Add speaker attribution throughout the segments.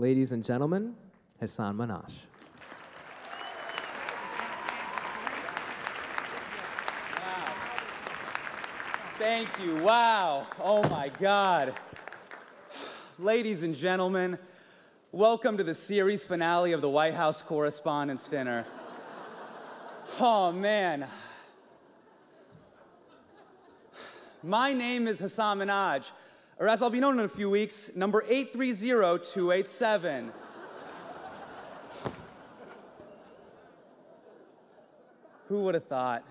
Speaker 1: Ladies and gentlemen, Hasan Minhaj.
Speaker 2: Thank you. Wow. Oh my God. Ladies and gentlemen, welcome to the series finale of the White House Correspondents' Dinner. Oh man. My name is Hasan Minhaj, or as I'll be known in a few weeks, number 830287. Who would have thought,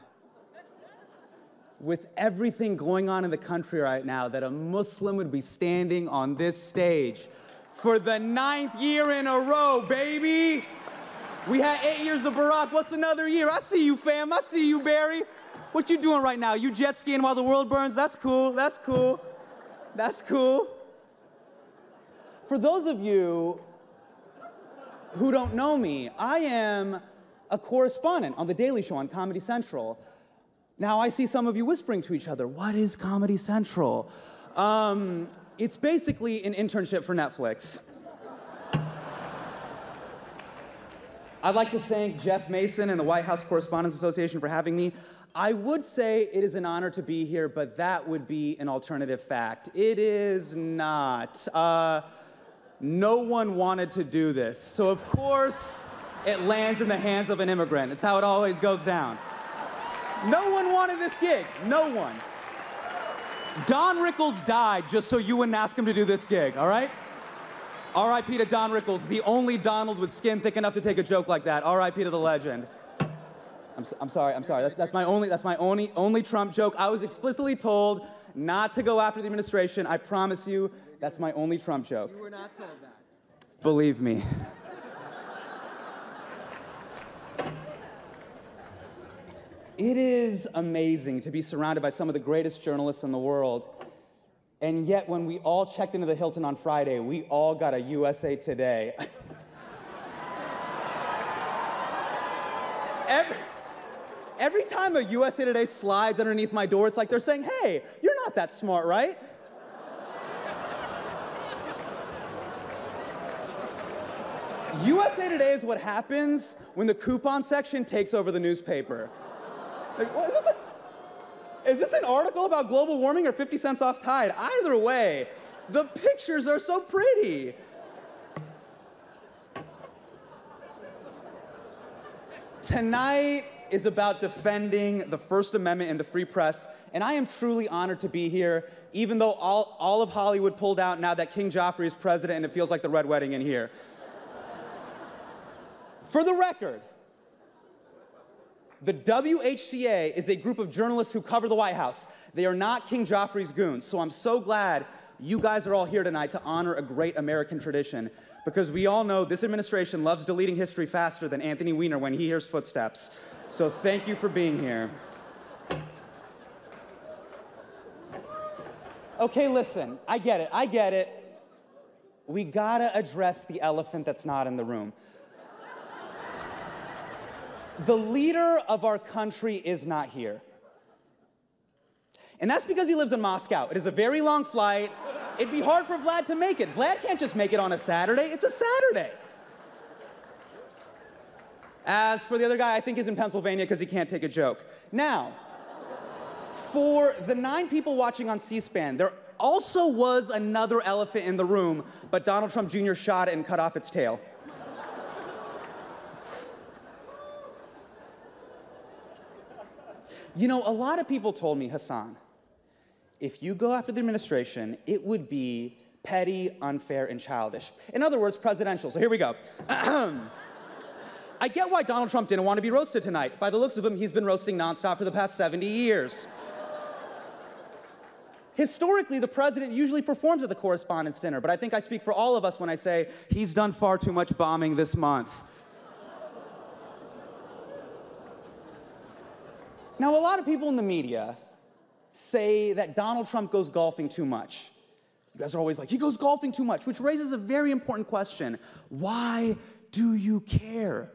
Speaker 2: with everything going on in the country right now, that a Muslim would be standing on this stage for the 9th year in a row, baby? We had 8 years of Barack. What's another year? I see you, fam. I see you, Barry. What you doing right now? You jet skiing while the world burns? That's cool. That's cool. That's cool. For those of you who don't know me, I am a correspondent on The Daily Show on Comedy Central. Now, I see some of you whispering to each other, what is Comedy Central? It's basically an internship for Netflix. I'd like to thank Jeff Mason and the White House Correspondents Association for having me. I would say it is an honor to be here, but that would be an alternative fact. It is not. No one wanted to do this. So of course, it lands in the hands of an immigrant. It's how it always goes down. No one wanted this gig. No one. Don Rickles died just so you wouldn't ask him to do this gig, all right? R.I.P. to Don Rickles, the only Donald with skin thick enough to take a joke like that. R.I.P. to the legend. I'm sorry. That's my only Trump joke. I was explicitly told not to go after the administration. I promise you, that's my only Trump joke.
Speaker 1: You were not told that.
Speaker 2: Believe me. It is amazing to be surrounded by some of the greatest journalists in the world. And yet, when we all checked into the Hilton on Friday, we all got a USA Today. Every time a USA Today slides underneath my door, it's like they're saying, hey, you're not that smart, right? USA Today is what happens when the coupon section takes over the newspaper. Like, what, is this an article about global warming or 50 cents off Tide? Either way, the pictures are so pretty. Tonight is about defending the First Amendment and the free press, and I am truly honored to be here, even though all of Hollywood pulled out now that King Joffrey is president and it feels like the Red Wedding in here. For the record, the WHCA is a group of journalists who cover the White House. They are not King Joffrey's goons, so I'm so glad you guys are all here tonight to honor a great American tradition, because we all know this administration loves deleting history faster than Anthony Weiner when he hears footsteps. So thank you for being here. Okay, listen, I get it. We gotta address the elephant that's not in the room. The leader of our country is not here. And that's because he lives in Moscow. It is a very long flight. It'd be hard for Vlad to make it. Vlad can't just make it on a Saturday. It's a Saturday. As for the other guy, I think he's in Pennsylvania because he can't take a joke. Now, for the 9 people watching on C-SPAN, there also was another elephant in the room, but Donald Trump Jr. shot it and cut off its tail. You know, a lot of people told me, Hasan, if you go after the administration, it would be petty, unfair, and childish. In other words, presidential. So here we go. I get why Donald Trump didn't want to be roasted tonight. By the looks of him, he's been roasting nonstop for the past 70 years. Historically, the president usually performs at the Correspondents' Dinner, but I think I speak for all of us when I say he's done far too much bombing this month. Now, a lot of people in the media say that Donald Trump goes golfing too much. You guys are always like, he goes golfing too much, which raises a very important question. Why do you care?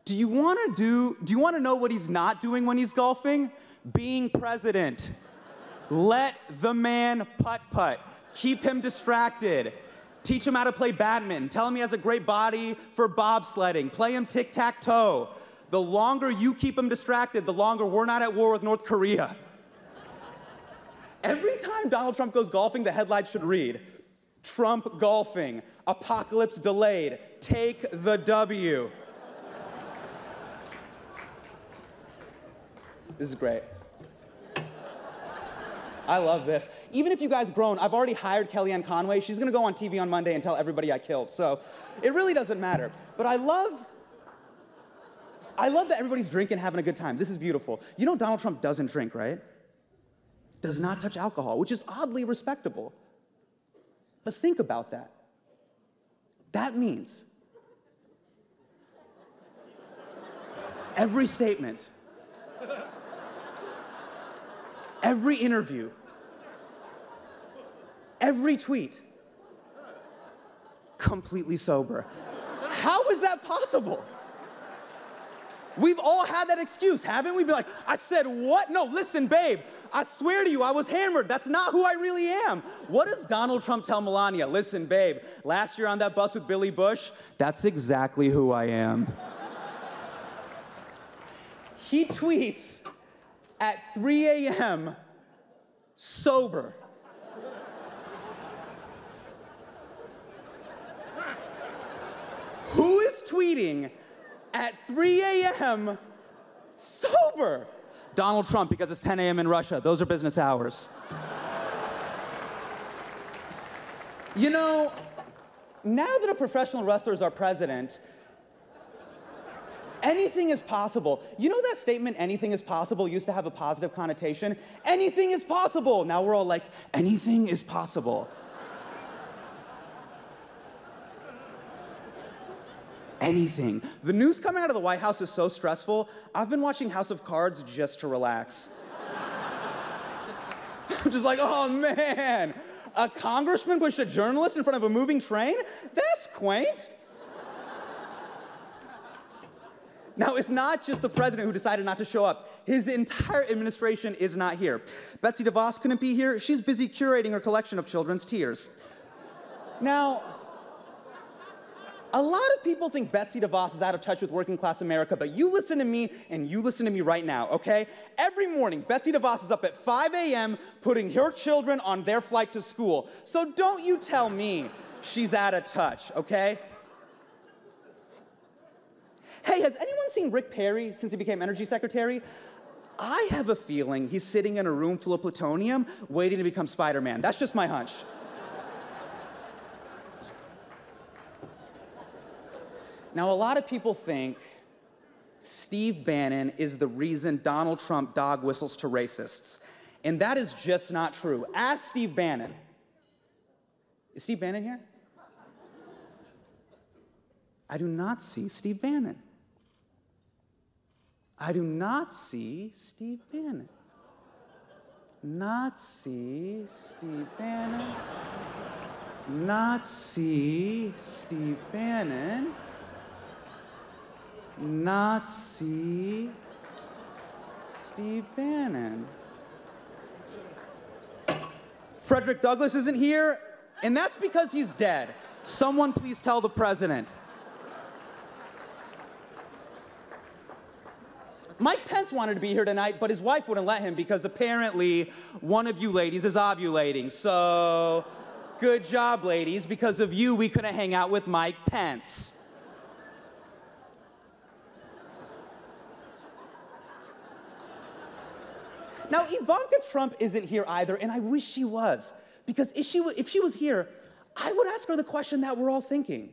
Speaker 2: Do you want to know what he's not doing when he's golfing? Being president. Let the man putt-putt. Keep him distracted. Teach him how to play badminton. Tell him he has a great body for bobsledding. Play him tic-tac-toe. The longer you keep him distracted, the longer we're not at war with North Korea. Every time Donald Trump goes golfing, the headline should read, Trump golfing, apocalypse delayed, take the W. This is great. I love this. Even if you guys groan, I've already hired Kellyanne Conway. She's gonna go on TV on Monday and tell everybody I killed. So it really doesn't matter. But I love that everybody's drinking, having a good time. This is beautiful. You know Donald Trump doesn't drink, right? Does not touch alcohol, which is oddly respectable. But think about that. That means every statement, every interview, every tweet, completely sober. How is that possible? We've all had that excuse, haven't we? Be like, I said what? No, listen, babe, I swear to you, I was hammered. That's not who I really am. What does Donald Trump tell Melania? Listen, babe, last year on that bus with Billy Bush, that's exactly who I am. He tweets at 3 a.m. sober. Who is tweeting at 3 a.m. sober? Donald Trump, because it's 10 a.m. in Russia. Those are business hours. You know, now that a professional wrestler is our president, anything is possible. You know that statement, anything is possible, used to have a positive connotation? Anything is possible. Now we're all like, anything is possible. Anything. The news coming out of the White House is so stressful, I've been watching House of Cards just to relax. I'm just like, oh man, a congressman pushed a journalist in front of a moving train? That's quaint. Now, it's not just the president who decided not to show up. His entire administration is not here. Betsy DeVos couldn't be here. She's busy curating her collection of children's tears. Now, a lot of people think Betsy DeVos is out of touch with working class America, but you listen to me and you listen to me right now, okay? Every morning, Betsy DeVos is up at 5 a.m. putting her children on their flight to school. So don't you tell me she's out of touch, okay? Hey, has anyone seen Rick Perry since he became energy secretary? I have a feeling he's sitting in a room full of plutonium waiting to become Spider-Man. That's just my hunch. Now, a lot of people think Steve Bannon is the reason Donald Trump dog whistles to racists. And that is just not true. Ask Steve Bannon. Is Steve Bannon here? I do not see Steve Bannon. I do not see Steve Bannon. Not see Steve Bannon. Not see Steve Bannon. Not see Steve Bannon. Frederick Douglass isn't here, and that's because he's dead. Someone please tell the president. Mike Pence wanted to be here tonight, but his wife wouldn't let him because apparently one of you ladies is ovulating. So, good job, ladies. Because of you, we couldn't hang out with Mike Pence. Now, Ivanka Trump isn't here either, and I wish she was. Because if she was here, I would ask her the question that we're all thinking.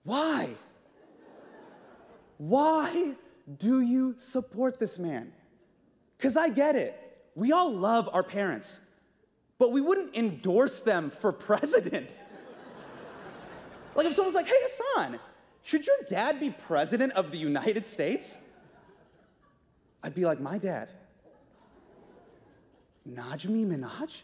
Speaker 2: Why? Why do you support this man? Because I get it. We all love our parents, but we wouldn't endorse them for president. Like if someone's like, hey, Hasan, should your dad be president of the United States? I'd be like, my dad? Najmi Minhaj?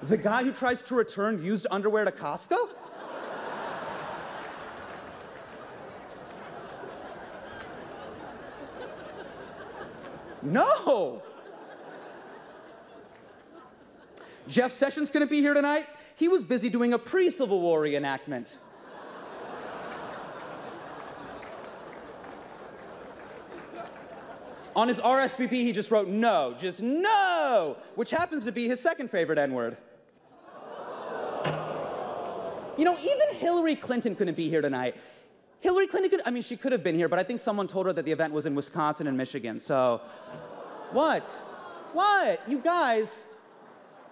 Speaker 2: The guy who tries to return used underwear to Costco? No! No! Jeff Sessions couldn't be here tonight. He was busy doing a pre-Civil War reenactment. On his RSVP, he just wrote no, just no, which happens to be his second favorite N-word. You know, even Hillary Clinton couldn't be here tonight. Hillary Clinton she could have been here, but I think someone told her that the event was in Wisconsin and Michigan, so. What? What? You guys.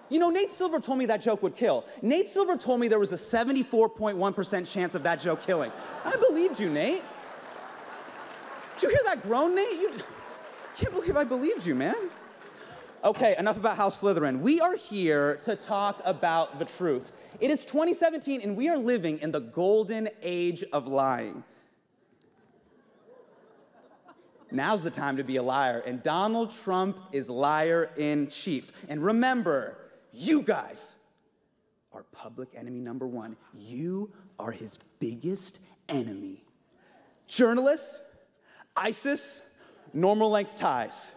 Speaker 2: You know, Nate Silver told me that joke would kill. Nate Silver told me there was a 74.1% chance of that joke killing. I believed you, Nate. Did you hear that groan, Nate? I can't believe I believed you, man. Okay, enough about House Slytherin. We are here to talk about the truth. It is 2017, and we are living in the golden age of lying. Now's the time to be a liar, and Donald Trump is liar in chief. And remember, you guys are public enemy number one. You are his biggest enemy. Journalists, ISIS, normal length ties.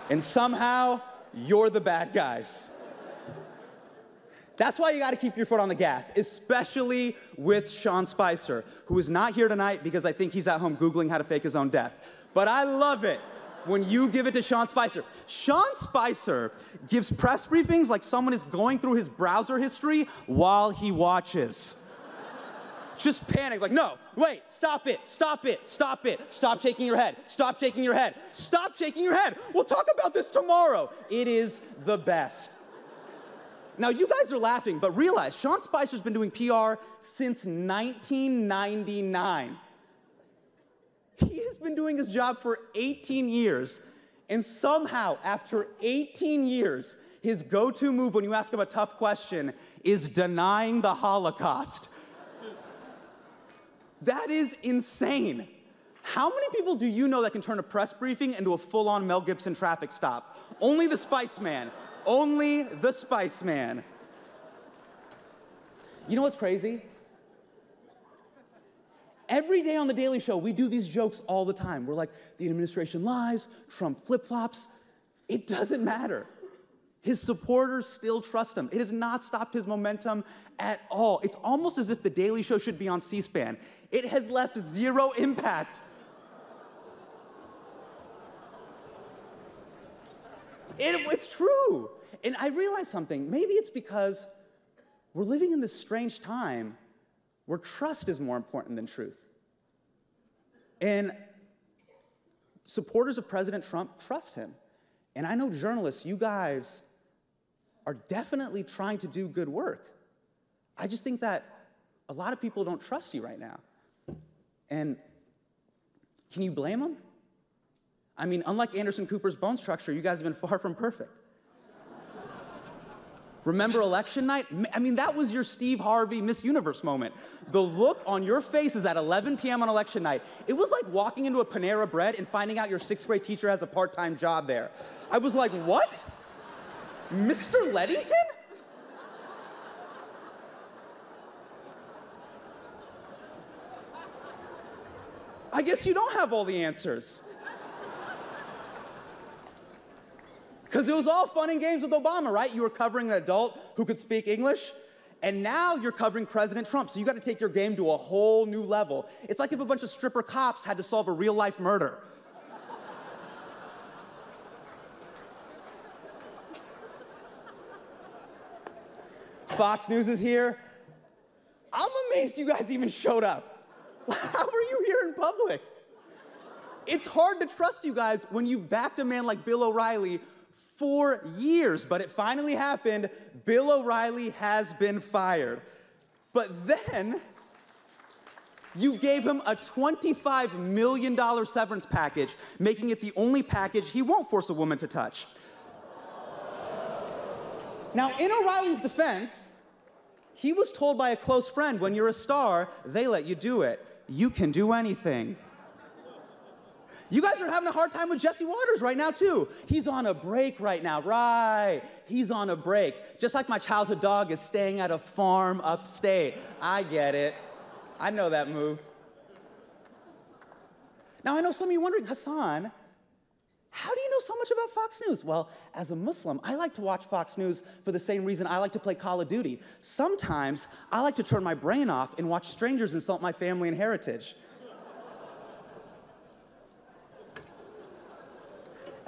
Speaker 2: And somehow, you're the bad guys. That's why you gotta keep your foot on the gas, especially with Sean Spicer, who is not here tonight because I think he's at home Googling how to fake his own death. But I love it when you give it to Sean Spicer. Sean Spicer gives press briefings like someone is going through his browser history while he watches. Just panic, like, no, wait, stop it, stop it, stop it, stop shaking your head, stop shaking your head, stop shaking your head. We'll talk about this tomorrow. It is the best. Now, you guys are laughing, but realize Sean Spicer's been doing PR since 1999. He has been doing his job for 18 years, and somehow, after 18 years, his go-to move when you ask him a tough question is denying the Holocaust. That is insane. How many people do you know that can turn a press briefing into a full-on Mel Gibson traffic stop? Only the Spice Man. Only the Spice Man. You know what's crazy? Every day on The Daily Show, we do these jokes all the time. We're like, the administration lies, Trump flip-flops. It doesn't matter. His supporters still trust him. It has not stopped his momentum at all. It's almost as if The Daily Show should be on C-SPAN. It has left zero impact. It's true. And I realized something. Maybe it's because we're living in this strange time where trust is more important than truth. And supporters of President Trump trust him. And I know journalists, you guys are definitely trying to do good work. I just think that a lot of people don't trust you right now. And can you blame them? I mean, unlike Anderson Cooper's bone structure, you guys have been far from perfect. Remember election night? I mean, that was your Steve Harvey Miss Universe moment. The look on your faces at 11 p.m. on election night, it was like walking into a Panera Bread and finding out your 6th grade teacher has a part-time job there. I was like, what? Mr. Leddington? I guess you don't have all the answers. Because it was all fun and games with Obama, right? You were covering an adult who could speak English, and now you're covering President Trump, so you got to take your game to a whole new level. It's like if a bunch of stripper cops had to solve a real-life murder. Fox News is here. I'm amazed you guys even showed up. How are you here in public? It's hard to trust you guys when you backed a man like Bill O'Reilly for years, but it finally happened. Bill O'Reilly has been fired. But then, you gave him a $25 million severance package, making it the only package he won't force a woman to touch. Now, in O'Reilly's defense, he was told by a close friend, when you're a star, they let you do it. You can do anything. You guys are having a hard time with Jesse Waters right now, too. He's on a break right now, right? He's on a break. Just like my childhood dog is staying at a farm upstate. I get it. I know that move. Now, I know some of you wondering, Hasan, how do you know so much about Fox News? Well, as a Muslim, I like to watch Fox News for the same reason I like to play Call of Duty. Sometimes, I like to turn my brain off and watch strangers insult my family and heritage.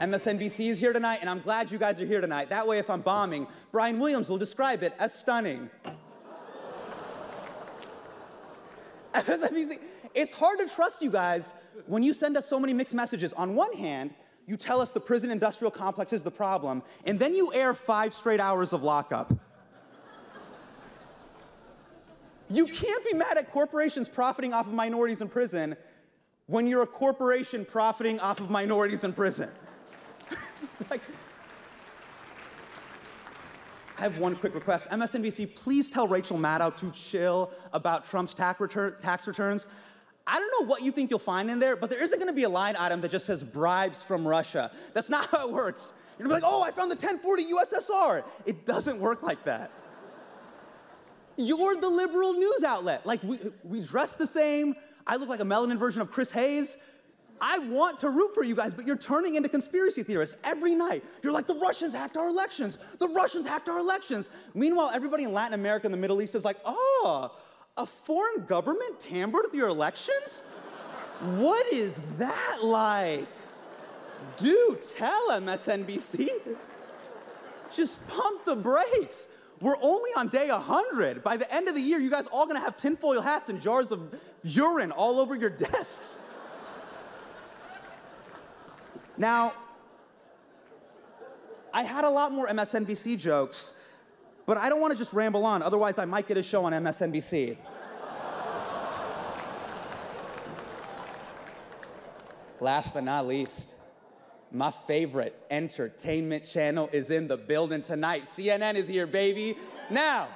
Speaker 2: MSNBC is here tonight, and I'm glad you guys are here tonight. That way, if I'm bombing, Brian Williams will describe it as stunning. MSNBC, it's hard to trust you guys when you send us so many mixed messages. On one hand, you tell us the prison industrial complex is the problem, and then you air 5 straight hours of lockup. You can't be mad at corporations profiting off of minorities in prison when you're a corporation profiting off of minorities in prison. It's like, I have one quick request. MSNBC, please tell Rachel Maddow to chill about Trump's tax returns. I don't know what you think you'll find in there, but there isn't going to be a line item that just says bribes from Russia. That's not how it works. You're going to be like, oh, I found the 1040 USSR. It doesn't work like that. You're the liberal news outlet. Like, we dress the same. I look like a melanin version of Chris Hayes. I want to root for you guys, but you're turning into conspiracy theorists every night. You're like, the Russians hacked our elections. The Russians hacked our elections. Meanwhile, everybody in Latin America and the Middle East is like, oh, a foreign government tampered with your elections? What is that like? Do tell, MSNBC. Just pump the brakes. We're only on day 100. By the end of the year, you guys all gonna have tinfoil hats and jars of urine all over your desks. Now, I had a lot more MSNBC jokes, but I don't want to just ramble on, otherwise I might get a show on MSNBC. Last but not least, my favorite entertainment channel is in the building tonight. CNN is here, baby. Now,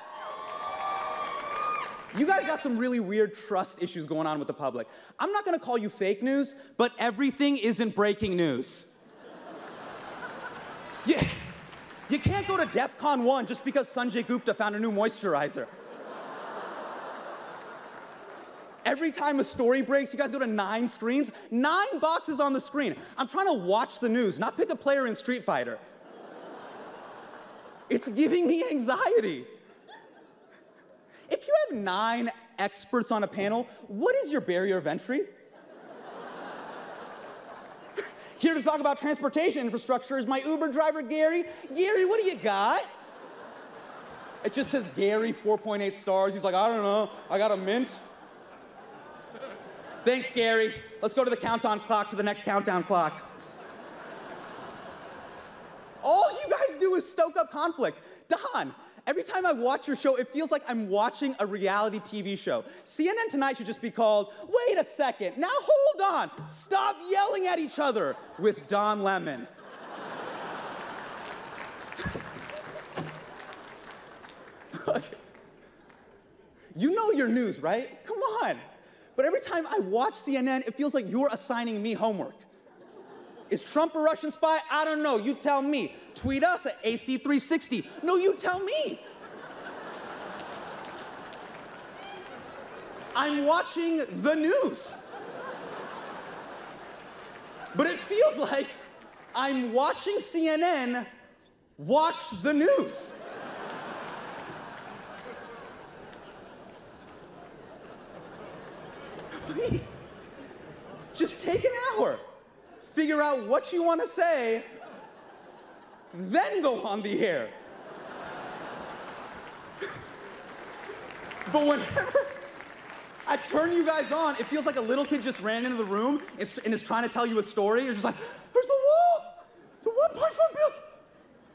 Speaker 2: you guys got some really weird trust issues going on with the public. I'm not gonna call you fake news, but everything isn't breaking news. Yeah, you can't go to DEFCON 1 just because Sanjay Gupta found a new moisturizer. Every time a story breaks, you guys go to 9 screens, 9 boxes on the screen. I'm trying to watch the news, not pick a player in Street Fighter. It's giving me anxiety. If you have 9 experts on a panel, what is your barrier of entry? Here to talk about transportation infrastructure is my Uber driver, Gary. Gary, what do you got? It just says Gary, 4.8 stars. He's like, I don't know, I got a mint. Thanks, Gary. Let's go to the countdown clock, to the next countdown clock. All you guys do is stoke up conflict. Don, every time I watch your show, it feels like I'm watching a reality TV show. CNN Tonight should just be called, wait a second, now hold on, stop yelling at each other with Don Lemon. You know your news, right? Come on. But every time I watch CNN, it feels like you're assigning me homework. Is Trump a Russian spy? I don't know. You tell me. Tweet us at AC360. No, you tell me. I'm watching the news. But it feels like I'm watching CNN watch the news. Please, just take an hour. Figure out what you want to say, then go on the air. But whenever I turn you guys on, it feels like a little kid just ran into the room and is trying to tell you a story. You're just like, there's a wall. It's a 1.4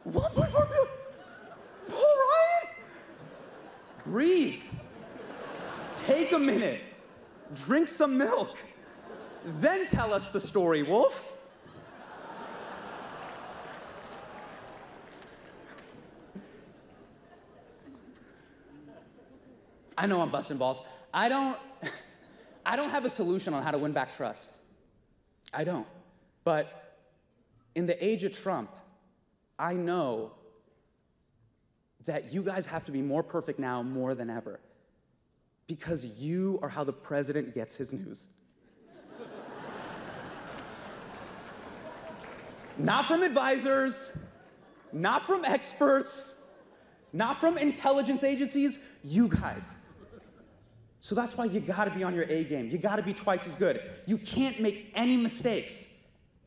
Speaker 2: billion. 1.4 billion. Paul Ryan. Breathe. Take a minute. Drink some milk. Then tell us the story, Wolf. I know I'm busting balls. I don't have a solution on how to win back trust. I don't. But in the age of Trump, I know that you guys have to be more perfect now more than ever. Because you are how the president gets his news. Not from advisors, not from experts, not from intelligence agencies, you guys. So that's why you gotta be on your A game. You gotta be twice as good. You can't make any mistakes,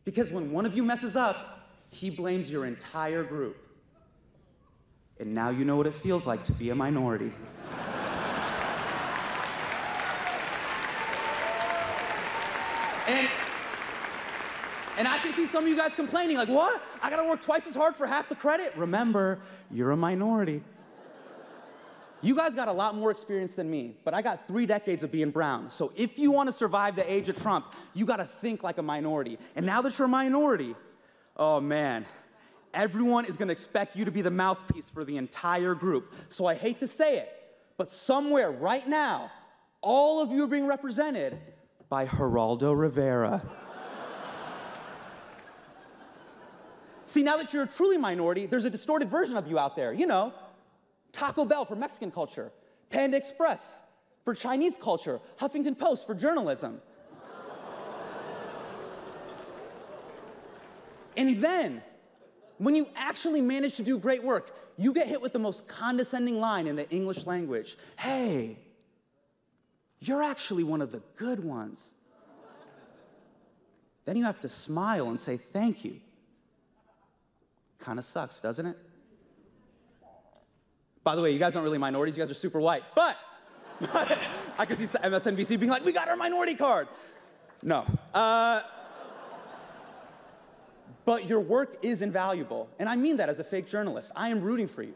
Speaker 2: because when one of you messes up, he blames your entire group. And now you know what it feels like to be a minority. And I can see some of you guys complaining, like, what? I gotta work twice as hard for half the credit? Remember, you're a minority. You guys got a lot more experience than me, but I got 3 decades of being brown. So if you wanna survive the age of Trump, you gotta think like a minority. And now that you're a minority, oh man, everyone is gonna expect you to be the mouthpiece for the entire group. So I hate to say it, but somewhere right now, all of you are being represented by Geraldo Rivera. See, now that you're a truly minority, there's a distorted version of you out there. You know, Taco Bell for Mexican culture, Panda Express for Chinese culture, Huffington Post for journalism. And then, when you actually manage to do great work, you get hit with the most condescending line in the English language. Hey, you're actually one of the good ones. Then you have to smile and say thank you. Kind of sucks, doesn't it? By the way, you guys aren't really minorities, you guys are super white. But I can see MSNBC being like, we got our minority card. No. But your work is invaluable. And I mean that as a fake journalist. I am rooting for you.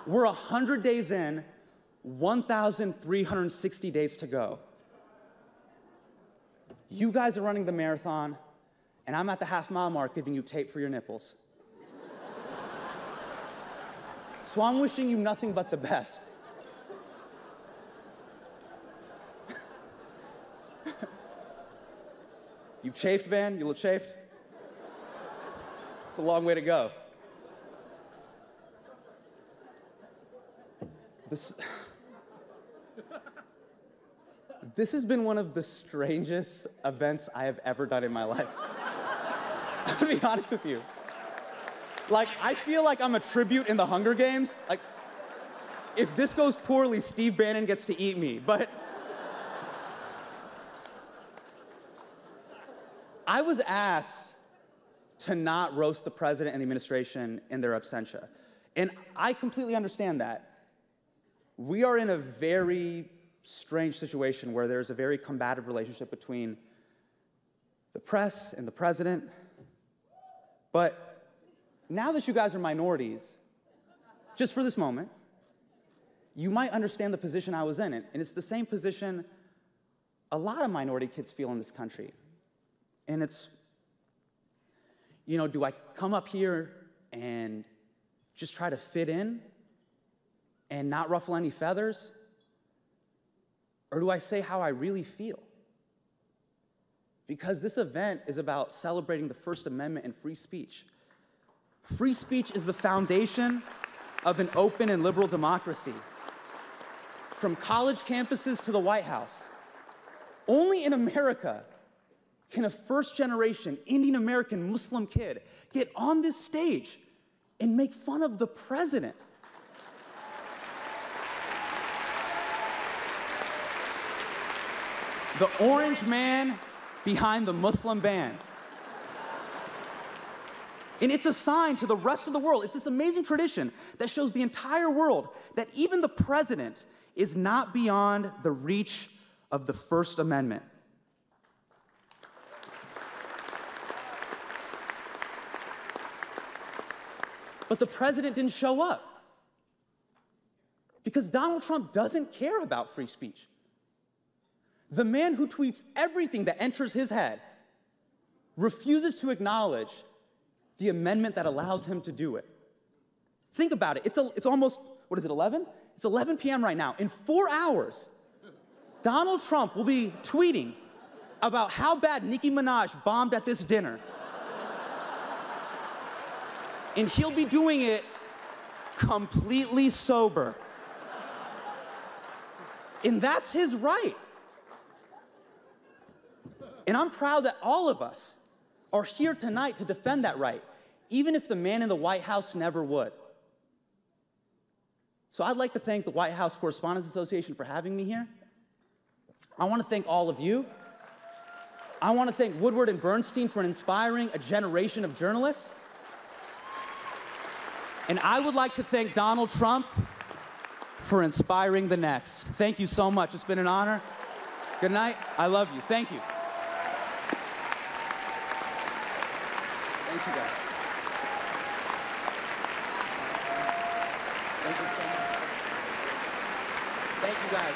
Speaker 2: We're 100 days in, 1,360 days to go. You guys are running the marathon, and I'm at the half-mile mark giving you tape for your nipples. So I'm wishing you nothing but the best. You chafed, Van? You look chafed? It's a long way to go. This has been one of the strangest events I have ever done in my life. To be honest with you. Like, I feel like I'm a tribute in the Hunger Games. Like, if this goes poorly, Steve Bannon gets to eat me. But I was asked to not roast the president and the administration in their absentia. And I completely understand that. We are in a very strange situation where there's a very combative relationship between the press and the president. But now that you guys are minorities, just for this moment, you might understand the position I was in. And it's the same position a lot of minority kids feel in this country. And it's, you know, do I come up here and just try to fit in and not ruffle any feathers? Or do I say how I really feel? Because this event is about celebrating the First Amendment and free speech. Free speech is the foundation of an open and liberal democracy. From college campuses to the White House. Only in America can a first-generation Indian American Muslim kid get on this stage and make fun of the president. The orange man behind the Muslim band. And it's a sign to the rest of the world. It's this amazing tradition that shows the entire world that even the president is not beyond the reach of the First Amendment. But the president didn't show up because Donald Trump doesn't care about free speech. The man who tweets everything that enters his head refuses to acknowledge the amendment that allows him to do it. Think about it. It's almost, what is it, 11? It's 11 p.m. right now. In 4 hours, Donald Trump will be tweeting about how bad Nicki Minaj bombed at this dinner. And he'll be doing it completely sober. And that's his right. And I'm proud that all of us are here tonight to defend that right, even if the man in the White House never would. So I'd like to thank the White House Correspondents Association for having me here. I want to thank all of you. I want to thank Woodward and Bernstein for inspiring a generation of journalists. And I would like to thank Donald Trump for inspiring the next. Thank you so much. It's been an honor. Good night. I love you. Thank you. Thank you, guys. Thank you so much. Thank you, guys.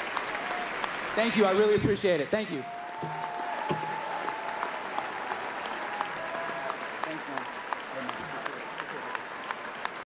Speaker 2: Thank you. I really appreciate it. Thank you.